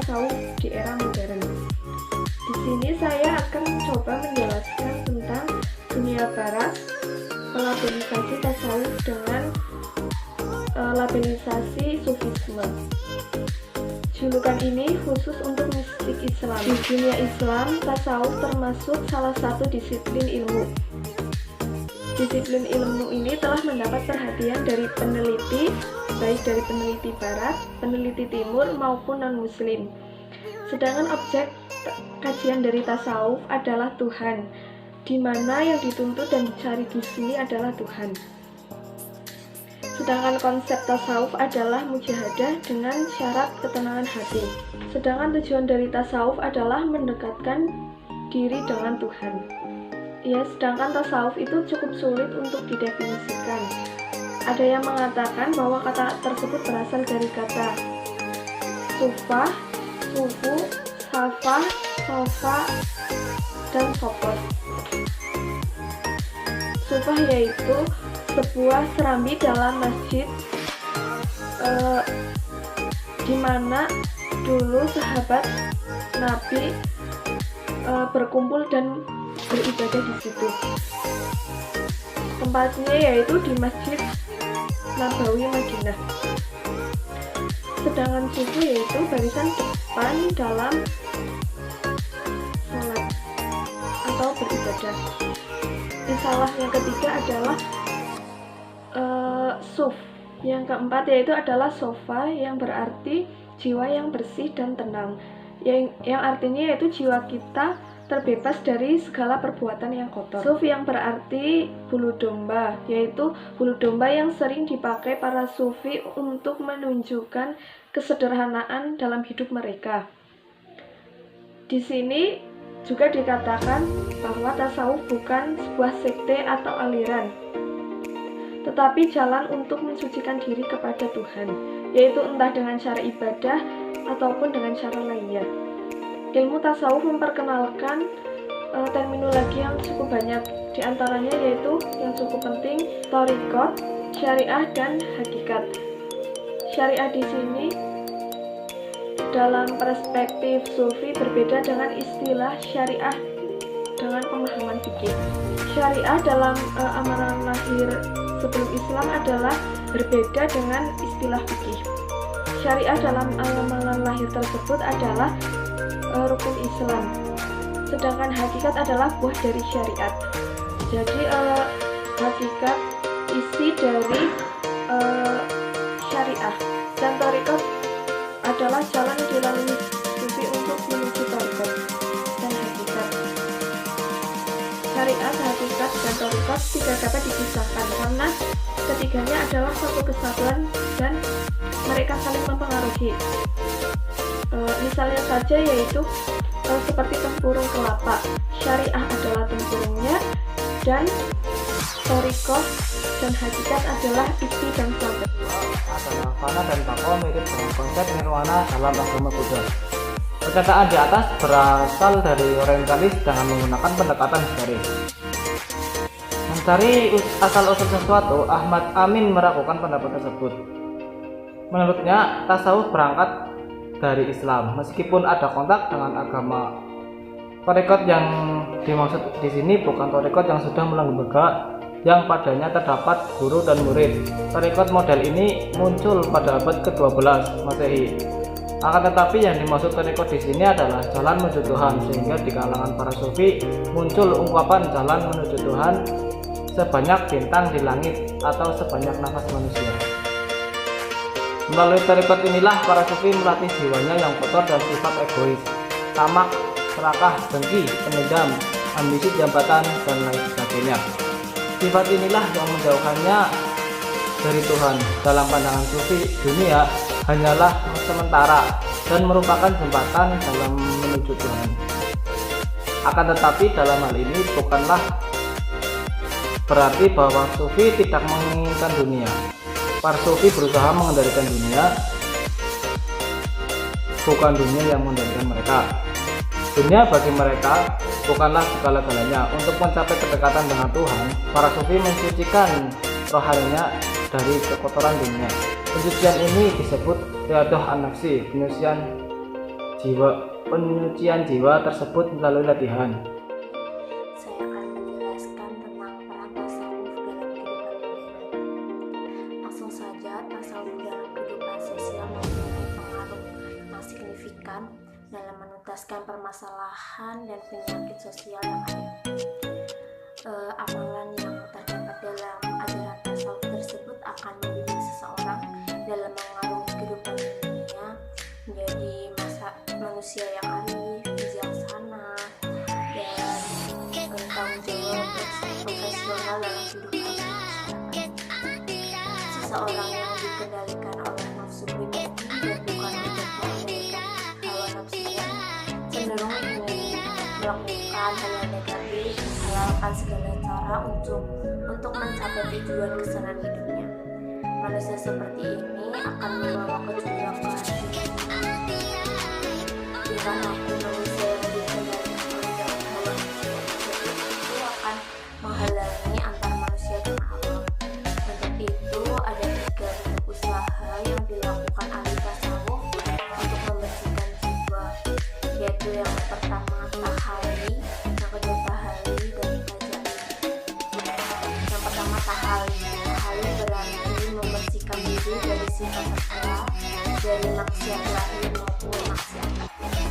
tasawuf di era modern. Di sini saya akan mencoba menjelaskan tentang dunia barat, labelisasi tasawuf dengan labelisasi sufisme. Julukan ini khusus untuk mistik Islam. Di dunia Islam, tasawuf termasuk salah satu disiplin ilmu. Disiplin ilmu ini telah mendapat perhatian dari peneliti, baik dari peneliti barat, peneliti timur, maupun non-muslim. Sedangkan objek kajian dari tasawuf adalah Tuhan, di mana yang dituntut dan dicari di sini adalah Tuhan. Sedangkan konsep tasawuf adalah mujahadah dengan syarat ketenangan hati. Sedangkan tujuan dari tasawuf adalah mendekatkan diri dengan Tuhan. Ya, sedangkan tasawuf itu cukup sulit untuk didefinisikan. Ada yang mengatakan bahwa kata tersebut berasal dari kata sufah, sufu, safah, sofa, dan sopot. Sufah yaitu sebuah serambi dalam masjid di mana dulu sahabat Nabi berkumpul dan beribadah di situ. Tempatnya yaitu di Masjid Nabawi Madinah. Sedangkan sufu yaitu barisan depan dalam salat atau beribadah. Risalah yang ketiga adalah suf. Yang keempat yaitu adalah sofa, yang berarti jiwa yang bersih dan tenang, yang artinya yaitu jiwa kita terbebas dari segala perbuatan yang kotor. Suf yang berarti bulu domba, yaitu bulu domba yang sering dipakai para sufi untuk menunjukkan kesederhanaan dalam hidup mereka. Di sini juga dikatakan bahwa tasawuf bukan sebuah sekte atau aliran, tetapi jalan untuk mensucikan diri kepada Tuhan, yaitu entah dengan cara ibadah ataupun dengan cara lainnya. Ilmu tasawuf memperkenalkan terminologi yang cukup banyak, diantaranya yaitu yang cukup penting, thariqat, syariah, dan hakikat. Syariah di sini dalam perspektif sufi berbeda dengan istilah syariah dengan pemahaman fikih. Syariah dalam amalan lahir sebelum Islam adalah berbeda dengan istilah fikih. Syariah dalam amalan lahir tersebut adalah rukun Islam, sedangkan hakikat adalah buah dari syariat. Jadi hakikat isi dari syariah, dan thariqat adalah jalan yang dilalui sufi untuk menuju thariqat. Dan hakikat, syariat, hakikat, dan thariqat tidak dapat dipisahkan karena ketiganya adalah satu kesatuan dan mereka saling mempengaruhi. Misalnya saja yaitu seperti tempurung kelapa, syariah adalah tempurungnya, dan thariqah dan hakikat adalah isi dan sabda. Adalah fana dan bako mirip dengan konsep nirwana dalam agama Buddha. Perkataan di atas berasal dari orientalis dengan menggunakan pendekatan historis. Mencari asal-usul sesuatu, Ahmad Amin meragukan pendapat tersebut. Menurutnya, tasawuf berangkat dari Islam, meskipun ada kontak dengan agama. Thariqat yang dimaksud di sini bukan thariqat yang sudah melembaga, yang padanya terdapat guru dan murid. Thariqat model ini muncul pada abad ke-12 Masehi. Akan tetapi yang dimaksud thariqat di sini adalah jalan menuju Tuhan, sehingga di kalangan para sufi muncul ungkapan jalan menuju Tuhan sebanyak bintang di langit atau sebanyak nafas manusia. Melalui thariqat inilah para sufi melatih jiwanya yang kotor dan sifat egois, tamak, serakah, dengki, pendendam, ambisi jabatan, dan lain sebagainya. Sifat inilah yang menjauhkannya dari Tuhan. Dalam pandangan sufi, dunia hanyalah sementara dan merupakan jembatan dalam menuju Tuhan. Akan tetapi dalam hal ini bukanlah berarti bahwa sufi tidak menginginkan dunia. Para sufi berusaha mengendalikan dunia, bukan dunia yang mengendalikan mereka. Dunia bagi mereka bukanlah segala-galanya. Untuk mencapai kedekatan dengan Tuhan, para sufi mensucikan rohaninya dari kekotoran dunia. Pensucian ini disebut riadah an-nafsi, penyucian penyucian jiwa tersebut melalui latihan. Saya akan menjelaskan tentang peran tasawuf dalam kehidupan modern. Langsung saja, tasawuf dalam kehidupan sosial mempunyai pengaruh yang signifikan dalam menuntaskan permasalahan dan penyakit sosial yang ada. Amalan yang terdapat dalam ajaran tasawuf tersebut akan membimbing seseorang dalam mengarungi kehidupan dunia menjadi manusia yang arif, bijaksana, dan tanggung jawab profesional dalam kehidupan masyarakat. Seseorang yang dikendalikan oleh nafsu pribadi dan bukan untuk mengendalikan hawa nafsunya cenderung ingin melakukan hal yang negatif, menghalalkan segala cara untuk mencapai tujuan kesenangan hidupnya. Manusia seperti ini akan membawa kecurigaan dengan aku manusia yang dikendalikan oleh hawa nafsu itu akan menghalangi antar manusia dan alam. Untuk itu ada 3 bentuk usaha yang dilakukan ahli tasawuf untuk membersihkan jiwa, yaitu yang pertama tahali, yang kedua tahali, dan tajali. Yang pertama tahali. Tahali berarti membersihkan diri dari sifat tercela, dari maksiat lahir maupun maksiat batin.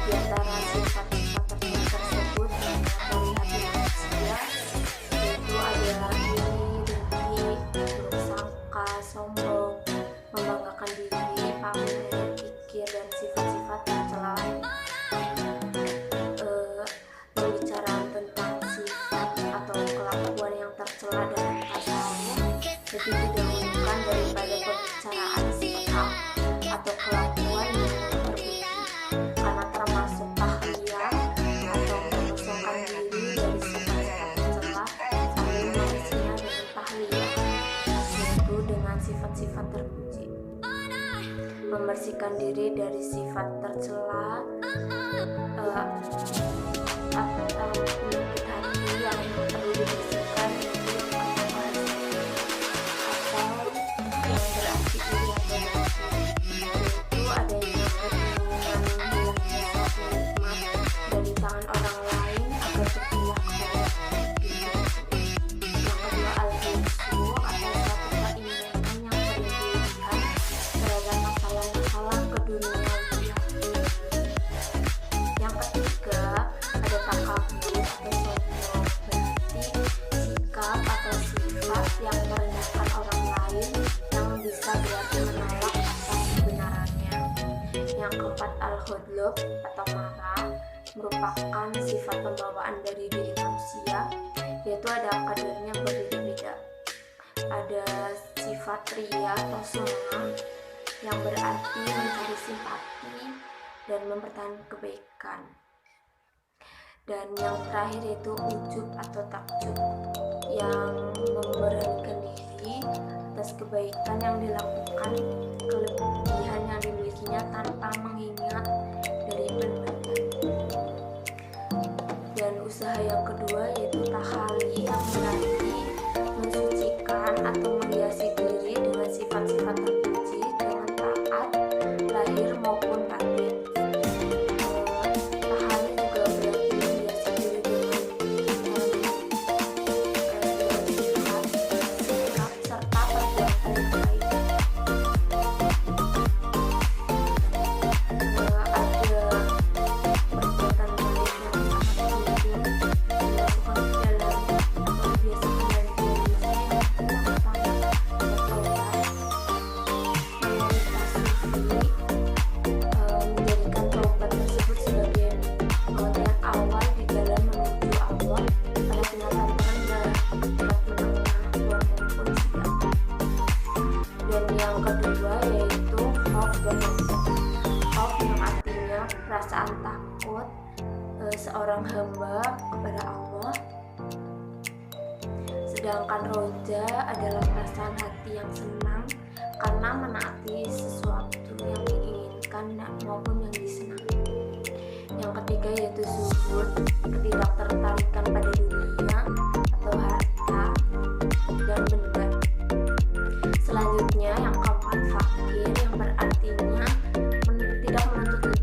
Di antara sifat-sifat tersebut yang terlihat di manusia yaitu adalah iri, dengki, buruk sangka, sombong, membanggakan diri, pamer, kikir, dan sifat-sifat tercela lain. Pembicaraan tentang sifat atau kelakuan yang tercela dalam tasawuf lebih didahulukan daripada pembicaraan sifat atau kelakuan yang terbukti, karena termasuk tahliyah atau mengosongkan diri dari sifat-sifat tercela sambil mengisinya dengan tahliyah, yaitu dengan sifat-sifat terpuji. Membersihkan diri dari sifat tercela atau penyakit hati yang perlu dibersihkan itu atau yang berarti iri atau dengki, yaitu adanya keinginan hilangnya suatu nikmat dari tangan orang lain agar berpindah ke bawah diri. Yang kedua al-hifzu atau suatu keinginan yang berlebihan terhadap masalah-masalah keduniawian. Yang ketiga ada takabur atau sombong, berarti sikap atau sifat yang merendahkan orang lain yang bisa berarti menolak atas kebenarannya. Yang keempat al-khudlub atau marah, merupakan sifat pembawaan dari diri manusia, yaitu ada kadarnya berbeda-beda. Ada sifat ria atau sum'ah yang berarti mencari simpati dan mempertahankan kebaikan. Dan yang terakhir yaitu ujub atau takjub, yang memberanikan diri atas kebaikan yang dilakukan, kelebihan yang dimilikinya tanpa mengingat dari penuaian. Dan usaha yang kedua yaitu tahali, yang berarti mensucikan atau menghiasi diri dengan sifat-sifat terpuji dengan taat lahir maupun batin. Tahali juga berarti menghiasi diri dengan sifat, sikap, serta perbuatan yang baik. Ada perbuatan baik yang sangat penting dilakukan dalam atau dibiasakan dari diri saya. Yang pertama bertobat. Mayoritas sufi menjadikan taubat tersebut sebagai modal awal di dalam menuju Allah pada tingkatan terendah, tingkat menengah, maupun sedang. Dan yang kedua yaitu khauf dan rajak. Khauf yang artinya perasaan takut seorang hamba kepada Allah, sedangkan roja adalah perasaan hati yang senang karena menaati sesuatu yang diinginkan maupun yang disenangi. Yang ketiga yaitu zuhud, ketidaktertarikan pada dunia atau harta dan benda. Selanjutnya yang keempat fakir, yang berartinya tidak menuntut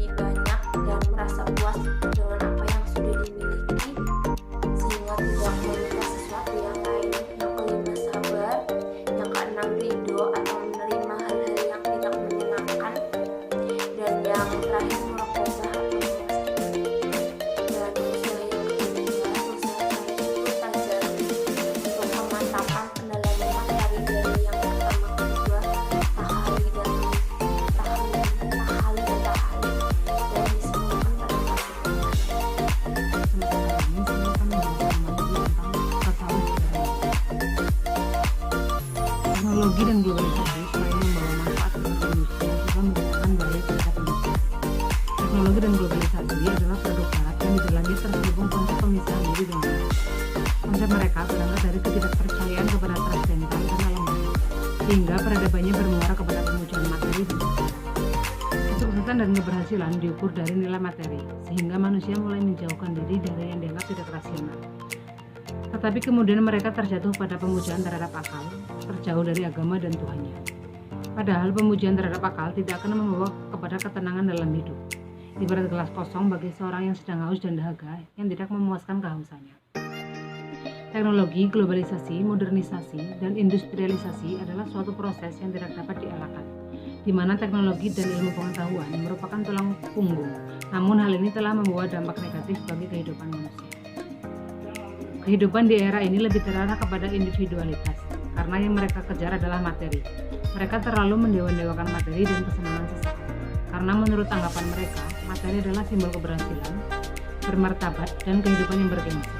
teknologi dan globalisasi adalah produk barat yang di dalamnya terselubung konsep pemisahan diri dan Allah. Konsep mereka berangkat dari ketidakpercayaan kepada transcendental dan alam bawah, sehingga peradabannya bermuara kepada pemujaan materi dan sosial. Kesuksesan dan keberhasilan diukur dari nilai materi, sehingga manusia mulai menjauhkan diri dari yang dianggap tidak rasional. Tetapi kemudian mereka terjatuh pada pemujaan terhadap akal, terjauh dari agama dan Tuhannya. Padahal pemujaan terhadap akal tidak akan membawa kepada ketenangan dalam hidup. Ibarat gelas kosong bagi seorang yang sedang haus dan dahaga yang tidak memuaskan kehausannya. Teknologi, globalisasi, modernisasi, dan industrialisasi adalah suatu proses yang tidak dapat dielakkan, di mana teknologi dan ilmu pengetahuan merupakan tulang punggung. Namun hal ini telah membawa dampak negatif bagi kehidupan manusia. Kehidupan di era ini lebih terarah kepada individualitas, karena yang mereka kejar adalah materi. Mereka terlalu mendewa-dewakan materi dan kesenangan sesaat, karena menurut anggapan mereka, materi adalah simbol keberhasilan, bermartabat, dan kehidupan yang bergengsi.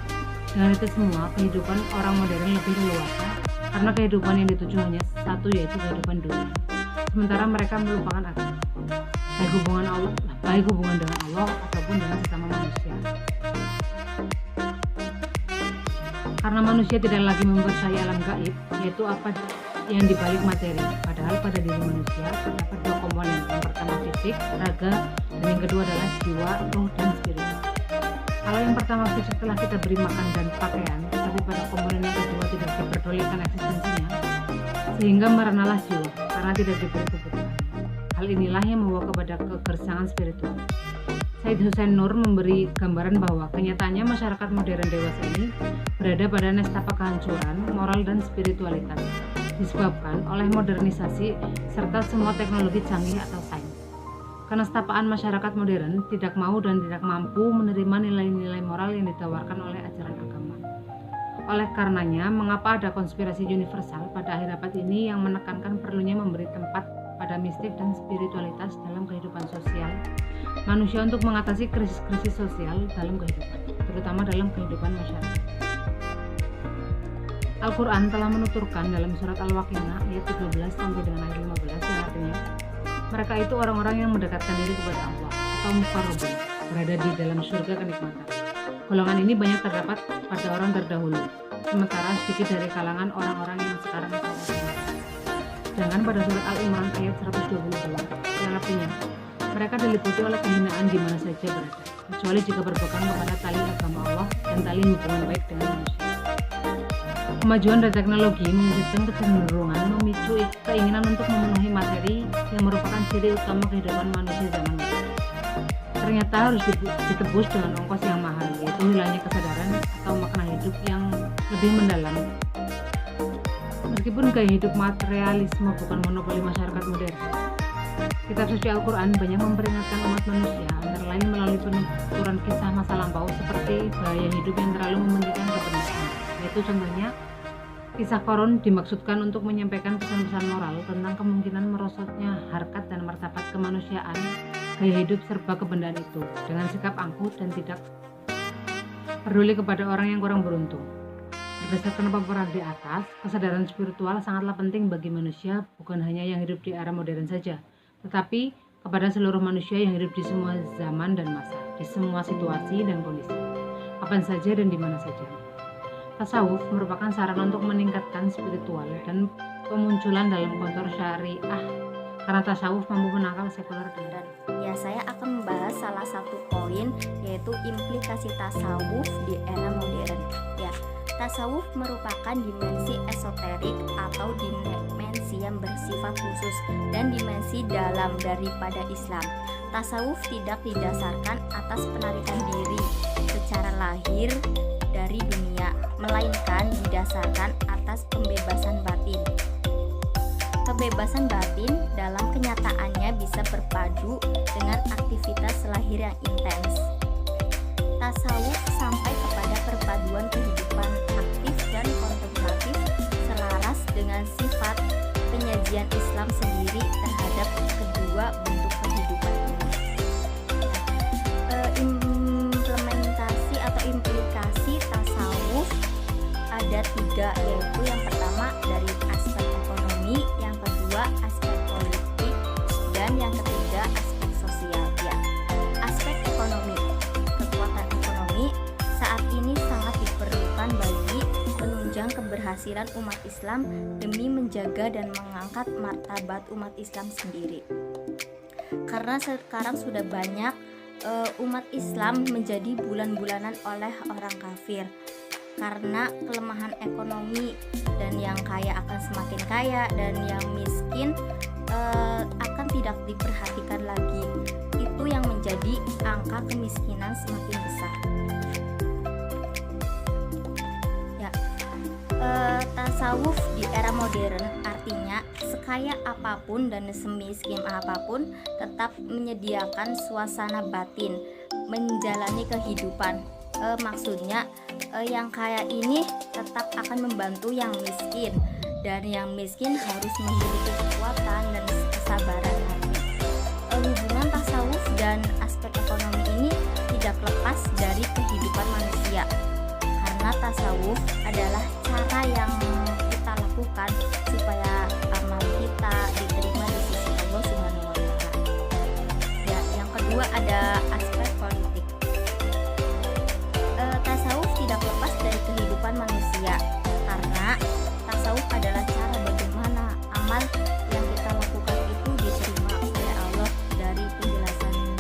Dengan itu semua, kehidupan orang modern lebih leluasa, karena kehidupan yang dituju hanya satu, yaitu kehidupan dunia. Sementara mereka melupakan agama, baik hubungan dengan Allah ataupun dengan sesama manusia. Karena manusia tidak lagi mempercayai alam gaib, yaitu apa yang dibalik materi. Padahal pada diri manusia terdapat dua komponen. Yang pertama fisik, raga, dan yang kedua adalah jiwa, roh, dan spiritual. Kalau yang pertama fisik telah kita beri makan dan pakaian, tapi pada komponen yang kedua tidak diperdulikan eksistensinya, sehingga merenalah jiwa karena tidak diberi kebutuhan. Hal inilah yang membawa kepada kegersangan spiritual. Said Hussein Nur memberi gambaran bahwa kenyataannya masyarakat modern dewasa ini berada pada nestapa kehancuran moral dan spiritualitas, disebabkan oleh modernisasi serta semua teknologi canggih atau sains. Kenestapaan masyarakat modern tidak mau dan tidak mampu menerima nilai-nilai moral yang ditawarkan oleh ajaran agama. Oleh karenanya, mengapa ada konspirasi universal pada akhir abad ini yang menekankan perlunya memberi tempat pada mistik dan spiritualitas dalam kehidupan sosial manusia untuk mengatasi krisis-krisis sosial dalam kehidupan, terutama dalam kehidupan masyarakat. Al-Quran telah menuturkan dalam surat Al-Waqiah ayat 13 sampai dengan ayat 15 yang artinya, mereka itu orang-orang yang mendekatkan diri kepada Allah atau muqarrabun, berada di dalam surga kenikmatan. Golongan ini banyak terdapat pada orang terdahulu, sementara sedikit dari kalangan orang-orang yang sekarang terdapat. Sedangkan pada surat Al-Imran ayat 122 yang artinya, mereka diliputi oleh kehinaan di mana saja berada, kecuali jika berpegang kepada tali agama Allah dan tali hubungan baik dengan manusia. Kemajuan dan teknologi mewujudkan kecenderungan memicu keinginan untuk memenuhi materi yang merupakan ciri utama kehidupan manusia zaman modern. Ternyata harus ditebus dengan ongkos yang mahal, yaitu hilangnya kesadaran atau makna hidup yang lebih mendalam. Meskipun gaya hidup materialisme bukan monopoli masyarakat modern, kitab suci Al-Quran banyak memperingatkan umat manusia, antara lain melalui penuturan kisah masa lampau seperti gaya hidup yang terlalu mementingkan kebenaran, yaitu contohnya kisah Qarun dimaksudkan untuk menyampaikan pesan-pesan moral tentang kemungkinan merosotnya harkat dan martabat kemanusiaan. Gaya hidup serba kebendaan itu dengan sikap angkuh dan tidak peduli kepada orang yang kurang beruntung. Berdasarkan paparan di atas, kesadaran spiritual sangatlah penting bagi manusia, bukan hanya yang hidup di era modern saja, tetapi kepada seluruh manusia yang hidup di semua zaman dan masa, di semua situasi dan kondisi, kapan saja dan di mana saja. Tasawuf merupakan sarana untuk meningkatkan spiritual dan pemunculan dalam kontur syariah, karena tasawuf mampu menangkal sekuler dan Ya, saya akan membahas salah satu poin, yaitu implikasi tasawuf di era modern. Ya, tasawuf merupakan dimensi esoterik atau dimensi yang bersifat khusus dan dimensi dalam daripada Islam. Tasawuf tidak didasarkan atas penarikan diri secara lahir dari dunia, melainkan didasarkan atas pembebasan batin. Kebebasan batin dalam kenyataannya bisa berpadu dengan aktivitas lahir yang intens. Tasawuf sampai kepada perpaduan kehidupan aktif dan kontemplatif selaras dengan sifat penyajian Islam sendiri terhadap kedua bentuk kehidupan ini. Implementasi atau implikasi tasawuf ada tiga, yaitu yang pertama dari aspek ekonomi, yang kedua aspek politik, dan yang ketiga aspek sosial. Ya, keberhasilan umat Islam demi menjaga dan mengangkat martabat umat Islam sendiri. Karena sekarang sudah banyak umat Islam menjadi bulan-bulanan oleh orang kafir karena kelemahan ekonomi, dan yang kaya akan semakin kaya dan yang miskin akan tidak diperhatikan lagi. Itu yang menjadi angka kemiskinan semakin besar. Tasawuf di era modern artinya sekaya apapun dan semiskin apapun tetap menyediakan suasana batin menjalani kehidupan. Maksudnya yang kaya ini tetap akan membantu yang miskin, dan yang miskin harus memiliki kekuatan dan kesabaran hati. Hubungan tasawuf dan aspek ekonomi ini tidak lepas dari kehidupan manusia, karena tasawuf adalah cara yang kita lakukan supaya amal kita diterima di sisi Allah Subhanahu wa Ta'ala. Ya, yang kedua ada aspek politik. Tasawuf tidak lepas dari kehidupan manusia, karena tasawuf adalah cara bagaimana amal yang kita lakukan itu diterima oleh Allah dari penjelasan di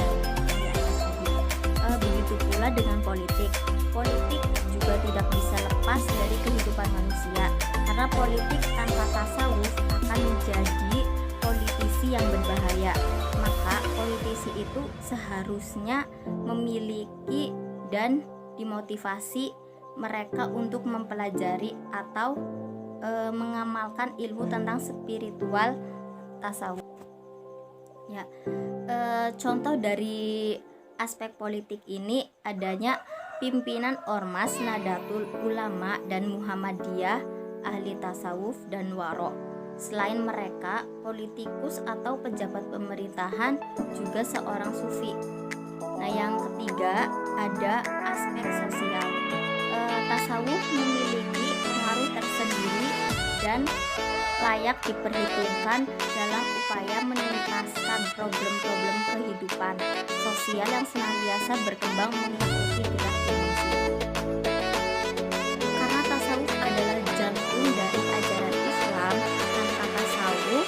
atas tadi. Begitu pula dengan politik. Politik juga tidak bisa lepas dari kehidupan manusia, karena politik tanpa tasawuf akan menjadi politisi yang berbahaya. Maka politisi itu seharusnya memiliki dan dimotivasi mereka untuk mempelajari atau mengamalkan ilmu tentang spiritual tasawuf. Ya, contoh dari aspek politik ini adanya pimpinan Ormas Nahdlatul Ulama dan Muhammadiyah, ahli tasawuf dan waro. Selain mereka, politikus atau pejabat pemerintahan juga seorang sufi. Nah, yang ketiga ada aspek sosial. Tasawuf memiliki pengaruh tersendiri dan layak diperhitungkan dalam upaya menuntaskan problem-problem kehidupan sosial yang senantiasa berkembang mengikuti gerak manusia. Karena tasawuf adalah jantung dari ajaran Islam, tanpa tasawuf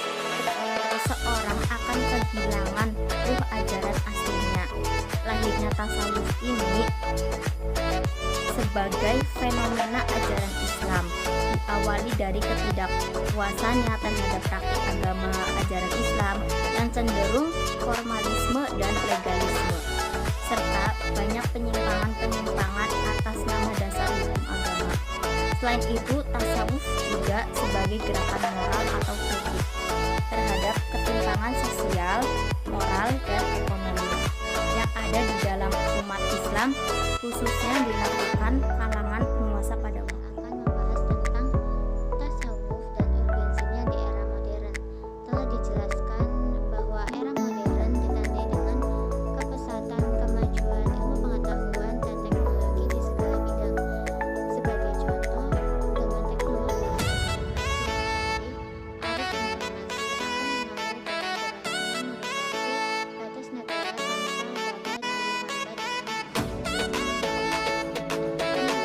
seorang akan kehilangan ruh ajaran aslinya. Lahirnya tasawuf ini sebagai fenomena ajaran Islam diawali dari ketidakpuasannya terhadap praktik agama ajaran Islam yang cenderung formalisme dan legalisme, serta banyak penyimpangan-penyimpangan atas nama dasar hukum agama. Selain itu, tasawuf juga sebagai gerakan moral atau kritik terhadap ketimpangan sosial, moral, dan ekonomi yang ada di dalam umat Islam, khususnya dilakukan kalangan penguasa pada waktu. Akan membahas tentang tasawuf dan urgensinya di era modern. Telah dijelaskan bahwa era modern ditandai dengan kepesatan kemajuan ilmu pengetahuan dan teknologi di segala bidang. Sebagai contoh, dengan teknologi arus informasi akan mengalir dengan derasnya melintasi batas negara tanpa dapat dihambat. Kemudian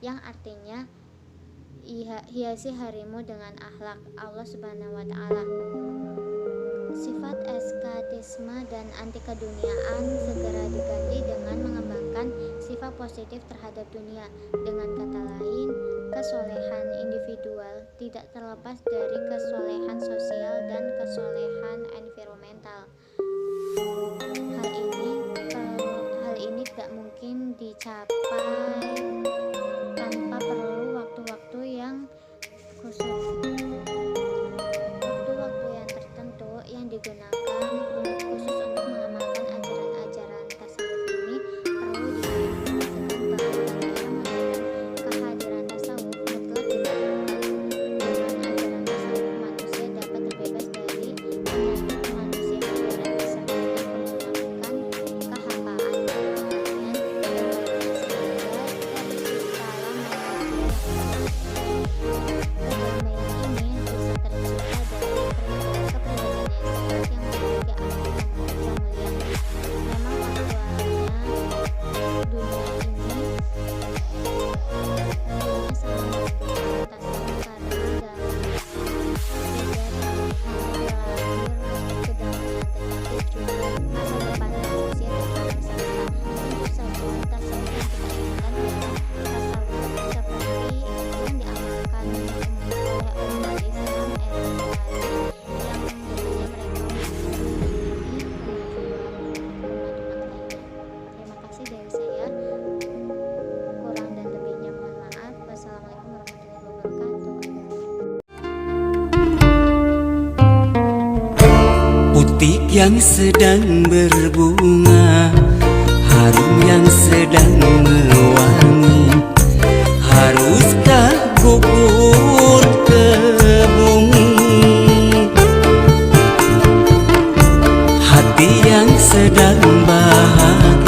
yang artinya hiasi harimu dengan akhlak Allah Subhanahu wa taala. Sifat eskapisme dan anti keduniaan segera diganti dengan mengembangkan sifat positif terhadap dunia. Dengan kata lain, kesolehan individual tidak terlepas dari kesolehan sosial dan kesolehan environmental. Hal ini tidak mungkin dicapai tanpa perlu waktu-waktu yang khusus. Waktu-waktu yang tertentu yang digunakan khusus untuk mengamalkan ajaran-ajaran tasawuf ini perlu diinformasikan bahwa pada era modern kehadiran tasawuf mutlak dilakukan. Dengan ajaran tasawuf manusia dapat terbebas dari penyakit kemanusiaan dan bisa menggunakan kehampaan keperhatian sehingga terciptalah manusia yang kedamaian ini bisa tercipta dari kepribadian yang sehat yang memiliki akhlak yang mulia. Memang aktualnya dunia ini sangat membutuhkan tasawuf karena dalam tidak hanya berakhir kedamaian tetapi juga masa depan manusia dan alam semesta. Tentu saja tasawuf yang kita inginkan adalah tasawuf seperti yang diamalkan oleh umat Islam era modern yang tentunya mereka memiliki kemajuan umat-umat lainnya. Terima kasih dari saya. Kurang dan lebihnya mohon maaf. Wassalamualaikum warahmatullahi wabarakatuh. Putik yang sedang berbunga, harum yang sedang mewangi, haruskah gugur ke bumi? Hati yang sedang bahagia